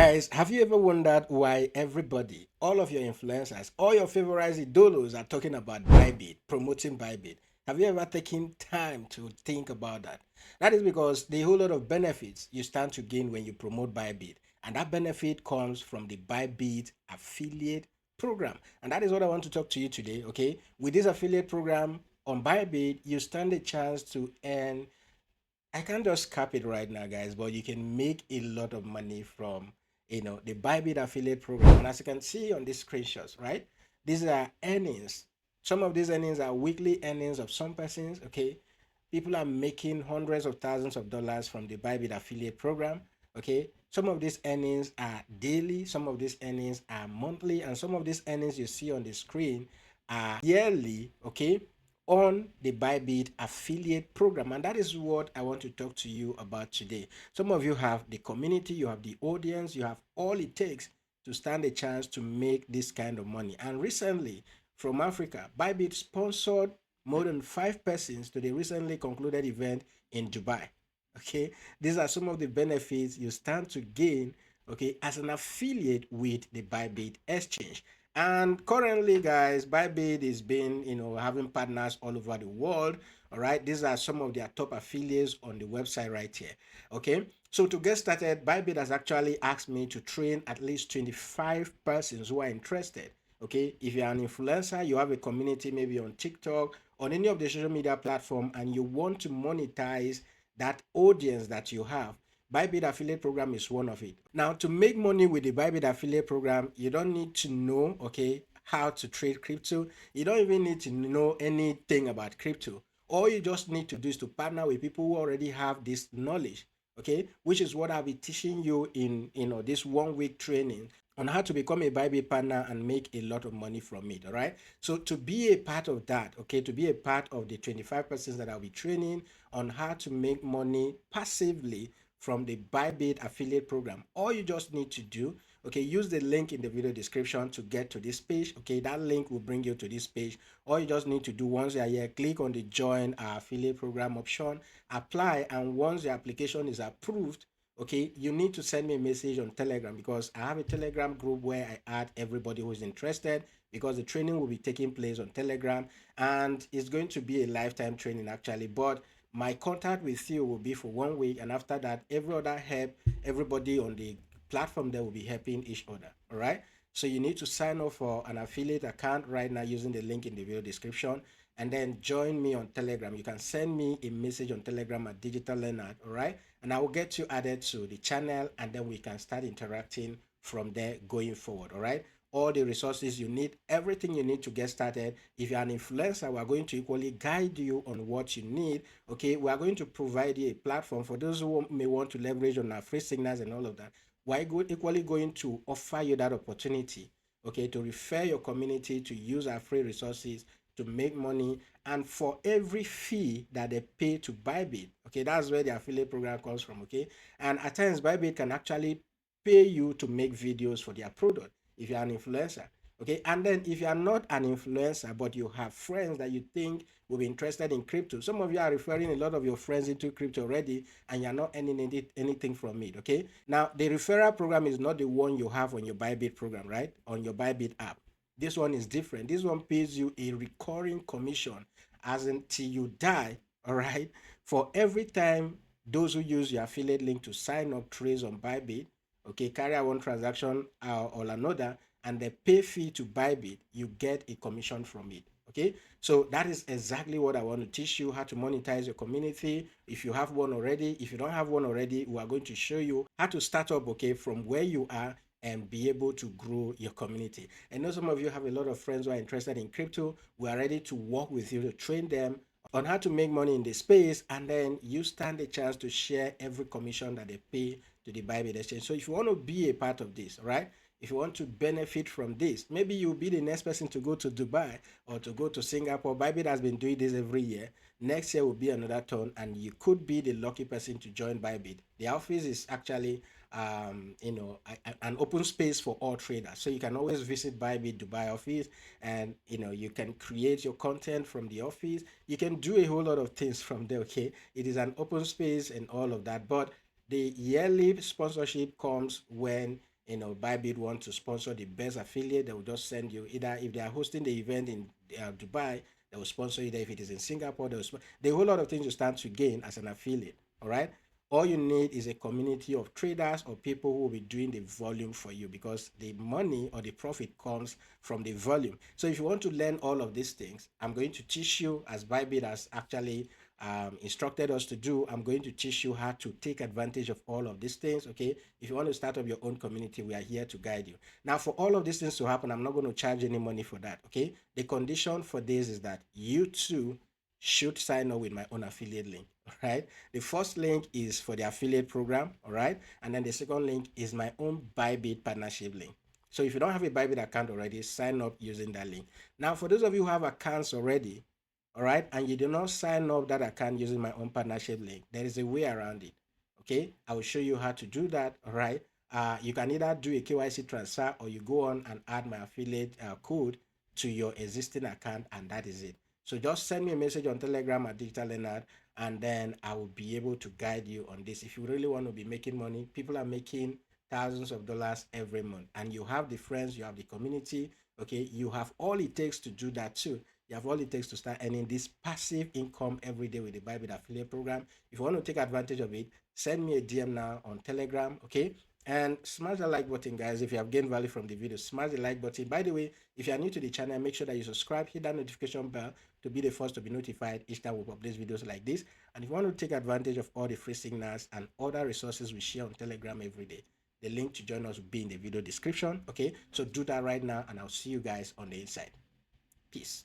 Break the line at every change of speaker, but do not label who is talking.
Guys, have you ever wondered why everybody, all of your influencers, all your favorite idolos are talking about Bybit, promoting Bybit? Have you ever taken time to think about that? That is because the whole lot of benefits you stand to gain when you promote Bybit. And that benefit comes from the Bybit affiliate program. And that is what I want to talk to you today, okay? With this affiliate program on Bybit, you stand a chance to earn. I can't just cap it right now, guys, but you can make a lot of money from the Bybit affiliate program. And as you can see on these screenshots, right? These are earnings. Some of these earnings are weekly earnings of some persons. Okay, people are making hundreds of thousands of dollars from the Bybit affiliate program. Okay, some of these earnings are daily, some of these earnings are monthly, and some of these earnings you see on the screen are yearly. Okay, on the Bybit affiliate program. And that is what I want to talk to you about today. Some of you have the community, you have the audience, you have all it takes to stand a chance to make this kind of money. And recently, from Africa, Bybit sponsored more than 5 persons to the recently concluded event in Dubai. Okay, these are some of the benefits you stand to gain, okay, as an affiliate with the Bybit exchange. And currently, guys, Bybit is being, having partners all over the world. All right, these are some of their top affiliates on the website right here. Okay, so to get started, Bybit has actually asked me to train at least 25 persons who are interested. Okay, if you're an influencer, you have a community maybe on TikTok, on any of the social media platform, and you want to monetize that audience that you have, Bybit affiliate program is one of it. Now, to make money with the Bybit affiliate program, you don't need to know, okay, how to trade crypto. You don't even need to know anything about crypto. All you just need to do is to partner with people who already have this knowledge, okay, which is what I'll be teaching you in this 1 week training on how to become a Bybit partner and make a lot of money from it. All right, so to be a part of that, okay, to be a part of the 25 persons that I'll be training on how to make money passively from the Bybit affiliate program, all you just need to do, okay, use the link in the video description to get to this page. Okay, that link will bring you to this page. All you just need to do, once you are here, click on the join our affiliate program option, apply, and once the application is approved, okay, you need to send me a message on Telegram, because I have a Telegram group where I add everybody who is interested, because the training will be taking place on Telegram, and it's going to be a lifetime training actually. But my contact with you will be for 1 week, and after that, every other help, everybody on the platform there will be helping each other. All right, so you need to sign up for an affiliate account right now using the link in the video description, and then join me on Telegram. You can send me a message on Telegram at Digital Leonard. All right, and I will get you added to the channel, and then we can start interacting from there going forward. All right, all the resources you need, everything you need to get started. If you're an influencer, we're going to equally guide you on what you need. Okay, we are going to provide you a platform for those who may want to leverage on our free signals and all of that. We're equally going to offer you that opportunity, okay, to refer your community to use our free resources to make money. And for every fee that they pay to Bybit, okay, that's where the affiliate program comes from. Okay, and at times Bybit can actually pay you to make videos for their product if you're an influencer. Okay, and then if you are not an influencer but you have friends that you think will be interested in crypto, some of you are referring a lot of your friends into crypto already, and you're not earning anything from it. Okay, now the referral program is not the one you have on your Bybit program, right, on your Bybit app. This one is different. This one pays you a recurring commission as until you die. All right, for every time those who use your affiliate link to sign up trades on Bybit, okay, carry out one transaction or another, and the pay fee to Bybit, you get a commission from it. Okay, so that is exactly what I want to teach you, how to monetize your community. If you have one already, if you don't have one already, we are going to show you how to start up, okay, from where you are and be able to grow your community. I know some of you have a lot of friends who are interested in crypto. We are ready to work with you to train them on how to make money in the space, and then you stand a chance to share every commission that they pay to the Bybit exchange. So if you want to be a part of this, right, if you want to benefit from this, maybe you'll be the next person to go to Dubai or to go to Singapore. Bybit has been doing this every year. Next year will be another turn, and you could be the lucky person to join Bybit. The office is actually an open space for all traders, so you can always visit Bybit Dubai office, and you can create your content from the office. You can do a whole lot of things from there. Okay, it is an open space and all of that. But the yearly sponsorship comes when Bybit want to sponsor the best affiliate, they will just send you, either if they are hosting the event in Dubai, they will sponsor you there. If it is in Singapore, they will the whole lot of things you stand to gain as an affiliate. All right. All you need is a community of traders or people who will be doing the volume for you, because the money or the profit comes from the volume. So if you want to learn all of these things, I'm going to teach you, as Bybit has actually instructed us to do. I'm going to teach you how to take advantage of all of these things. Okay, if you want to start up your own community, we are here to guide you. Now, for all of these things to happen, I'm not going to charge any money for that. Okay, the condition for this is that you too should sign up with my own affiliate link. All right, the first link is for the affiliate program. All right, and then the second link is my own Bybit partnership link. So if you don't have a Bybit account already, sign up using that link. Now, for those of you who have accounts already, all right, and you do not sign up that account using my own partnership link, there is a way around it. Okay, I will show you how to do that. All right, you can either do a KYC transfer, or you go on and add my affiliate code to your existing account, and that is it. So just send me a message on Telegram at Digital Leonard, and then I will be able to guide you on this. If you really want to be making money, people are making thousands of dollars every month, and you have the friends, you have the community. Okay, you have all it takes to do that too. You have all it takes to start earning this passive income every day with the Bybit affiliate program. If you want to take advantage of it, send me a DM now on Telegram. Okay, and smash the like button, guys. If you have gained value from the video, smash the like button. By the way, if you are new to the channel, make sure that you subscribe, hit that notification bell to be the first to be notified each time we publish videos like this. And if you want to take advantage of all the free signals and other resources we share on Telegram every day, the link to join us will be in the video description. Okay, so do that right now, and I'll see you guys on the inside. Peace.